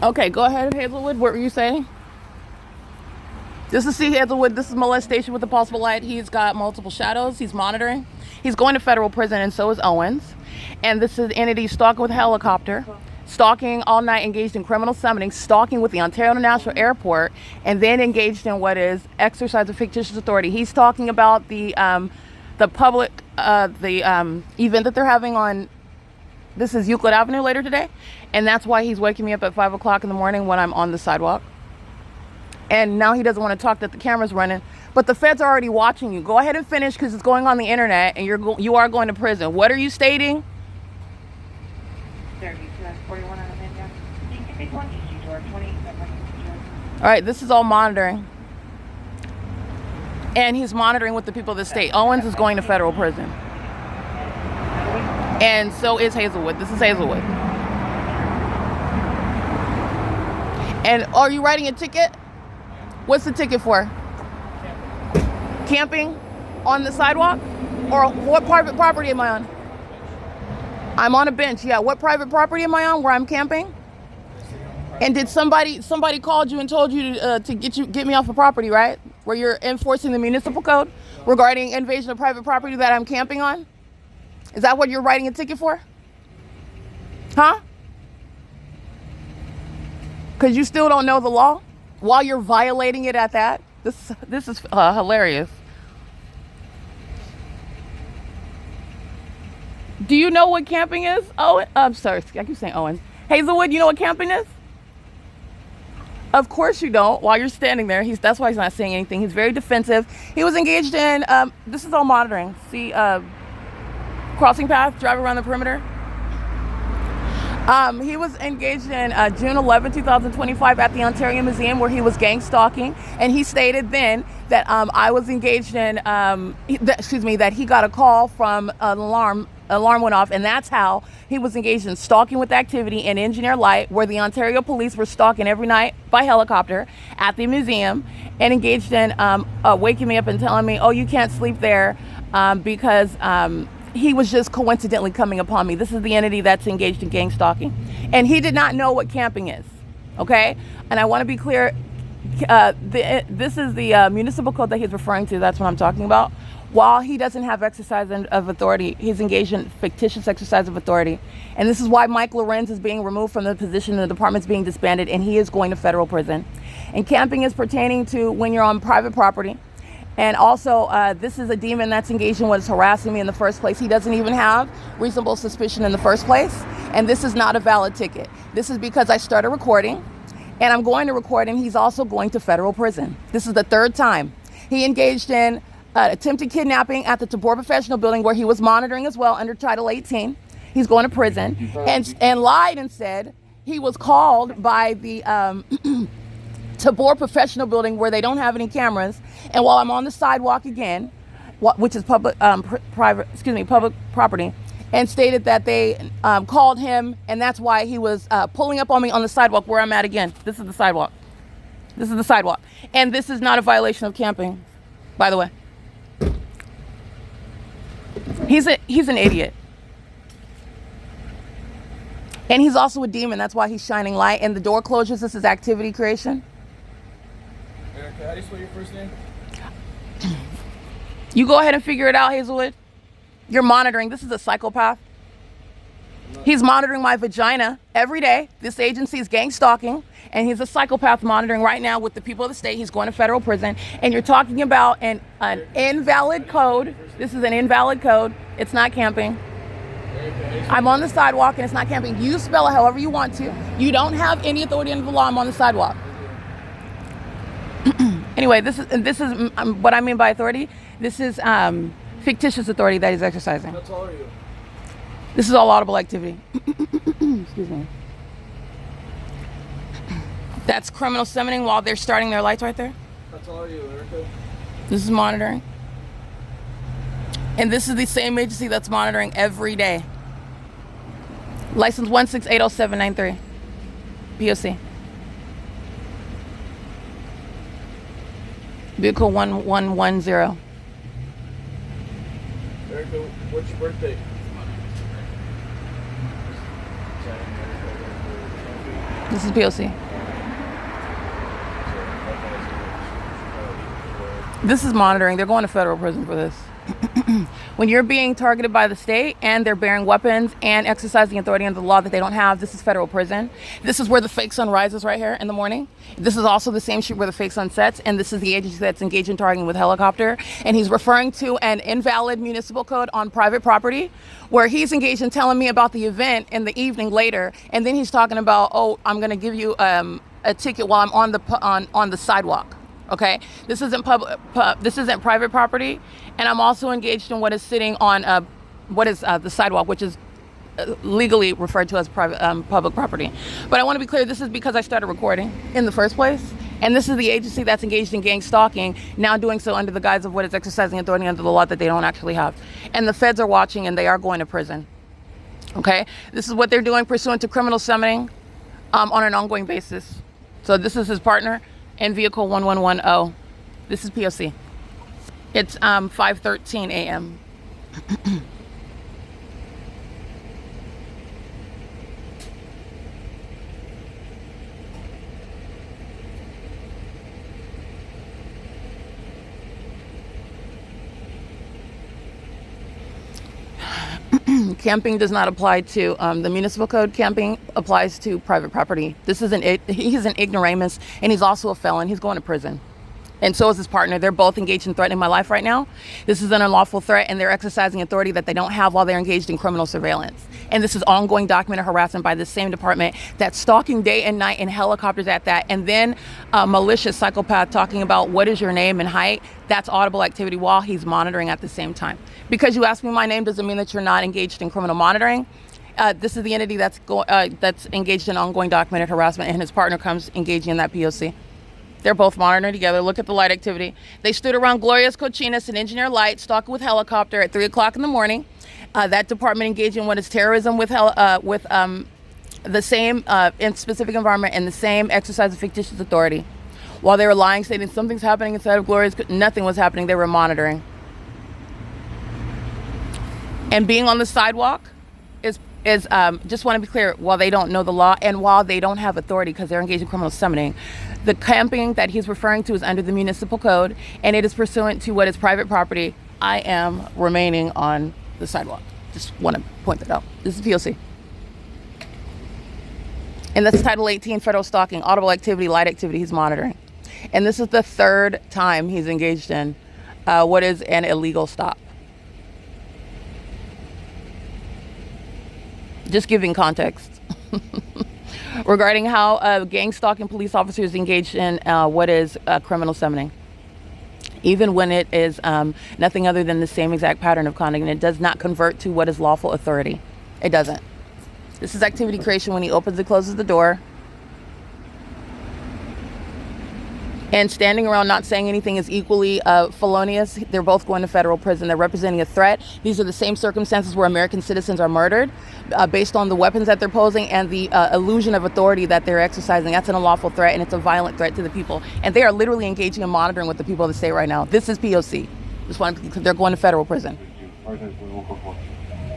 Okay, go ahead, Hazlewood. What were you saying? This is C. Hazlewood. This is molestation with a possible light. He's got multiple shadows. He's monitoring. He's going to federal prison, and so is Owens. And this is entity stalking with a helicopter, stalking all night, engaged in criminal summoning, stalking with the Ontario International Airport, and then engaged in what is exercise of fictitious authority. He's talking about the public event that they're having on. This is Euclid Avenue later today, and that's why he's waking me up at 5 o'clock in the morning when I'm on the sidewalk. And now he doesn't want to talk that the camera's running, but the feds are already watching you. Go ahead and finish because it's going on the internet, and you are going to prison. What are you stating? 41 on All right, this is all monitoring, and he's monitoring with the people of the state. Owens is going to federal prison, and so is Hazlewood. This is Hazlewood. And are you writing a ticket? What's the ticket for? Camping on the sidewalk? Or what private property am I on? I'm on a bench, yeah. What private property am I on where I'm camping? And did somebody called you and told you to get me off of property, right? Where you're enforcing the municipal code regarding invasion of private property that I'm camping on? Is that what you're writing a ticket for? Huh? Because you still don't know the law while you're violating it at that? This is hilarious. Do you know what camping is? Oh, I'm sorry. I keep saying Owen. Hazlewood, you know what camping is? Of course you don't. While you're standing there, that's why he's not saying anything. He's very defensive. He was engaged in, this is all monitoring. See, crossing path, drive around the perimeter. He was engaged in June 11, 2025 at the Ontario Museum where he was gang stalking. And he stated then that I was engaged in, that he got a call from an alarm went off, and that's how he was engaged in stalking with activity in Engineer Light, where the Ontario police were stalking every night by helicopter at the museum, and engaged in waking me up and telling me, oh, you can't sleep there because he was just coincidentally coming upon me. This is the entity that's engaged in gang stalking, and he did not know what camping is, okay? And I want to be clear, this is the municipal code that he's referring to. That's what I'm talking about. While he doesn't have exercise of authority, he's engaged in fictitious exercise of authority. And this is why Mike Lorenz is being removed from the position, and the department's being disbanded, and he is going to federal prison. And camping is pertaining to when you're on private property. And also, this is a demon that's engaged in what's harassing me in the first place. He doesn't even have reasonable suspicion in the first place. And this is not a valid ticket. This is because I started recording, and I'm going to record, and he's also going to federal prison. This is the third time. He engaged in attempted kidnapping at the Tabor Professional Building, where he was monitoring as well under Title 18. He's going to prison, and lied and said he was called by the Tabor Professional Building, where they don't have any cameras. And while I'm on the sidewalk again, which is public property, and stated that they called him, and that's why he was pulling up on me on the sidewalk where I'm at again. This is the sidewalk. This is the sidewalk, and this is not a violation of camping, by the way. He's an idiot. And he's also a demon. That's why he's shining light. And the door closures, this is activity creation. Erica, how do you spell your first name? You go ahead and figure it out, Hazlewood. You're monitoring. This is a psychopath. He's monitoring my vagina every day. This agency is gang stalking, and he's a psychopath monitoring right now with the people of the state. He's going to federal prison, and you're talking about an invalid code. This is an invalid code. It's not camping. I'm on the sidewalk, and it's not camping. You spell it however you want to. You don't have any authority under the law. I'm on the sidewalk. Anyway, this is what I mean by authority. This is fictitious authority that he's exercising. How tall are you? This is all audible activity. Excuse me. That's criminal summoning while they're starting their lights right there. How tall are you, Erica? This is monitoring. And this is the same agency that's monitoring every day. License 1680793. P.O.C. Vehicle 1110. Erica, what's your birthday? This is POC. This is monitoring. They're going to federal prison for this. When you're being targeted by the state and they're bearing weapons and exercising authority under the law that they don't have, this is federal prison. This is where the fake sun rises right here in the morning. This is also the same shoot where the fake sun sets, and this is the agency that's engaged in targeting with helicopter. And he's referring to an invalid municipal code on private property where he's engaged in telling me about the event in the evening later, and then he's talking about, oh, I'm going to give you a ticket while I'm on the sidewalk. Okay, this isn't this isn't private property, and I'm also engaged in what is sitting on the sidewalk, which is legally referred to as private public property. But I want to be clear, this is because I started recording in the first place, and this is the agency that's engaged in gang stalking, now doing so under the guise of what is exercising authority under the law that they don't actually have. And the feds are watching, and they are going to prison. Okay, this is what they're doing pursuant to criminal summoning on an ongoing basis. So this is his partner in vehicle 1110. This is POC. It's 5:13 a.m. Camping does not apply to the municipal code. Camping applies to private property. He's an ignoramus, and he's also a felon. He's going to prison. And so is his partner. They're both engaged in threatening my life right now. This is an unlawful threat, and they're exercising authority that they don't have while they're engaged in criminal surveillance. And this is ongoing documented harassment by the same department that's stalking day and night in helicopters at that. And then a malicious psychopath talking about what is your name and height. That's audible activity while he's monitoring at the same time. Because you ask me my name doesn't mean that you're not engaged in criminal monitoring. This is the entity that's engaged in ongoing documented harassment, and his partner comes engaging in that POC. They're both monitoring together. Look at the light activity. They stood around Gloria's Cochinas and Engineer Light, stalking with helicopter at 3 o'clock in the morning. That department engaged in what is terrorism with the same in specific environment and the same exercise of fictitious authority. While they were lying, stating something's happening inside of Gloria's, nothing was happening. They were monitoring. And being on the sidewalk is just want to be clear, while they don't know the law and while they don't have authority because they're engaged in criminal summoning, the camping that he's referring to is under the municipal code, and it is pursuant to what is private property. I am remaining on the sidewalk. Just want to point that out. This is POC. And that's Title 18, federal stalking, audible activity, light activity he's monitoring. And this is the third time he's engaged in what is an illegal stop. Just giving context regarding how gang stalking police officers engaged in what is criminal summoning, even when it is nothing other than the same exact pattern of conduct, and it does not convert to what is lawful authority. It doesn't. This is activity creation when he opens and closes the door. And standing around not saying anything is equally felonious. They're both going to federal prison. They're representing a threat. These are the same circumstances where American citizens are murdered based on the weapons that they're posing and the illusion of authority that they're exercising. That's an unlawful threat, and it's a violent threat to the people. And they are literally engaging in monitoring with the people of the state right now. This is POC. They're going to federal prison.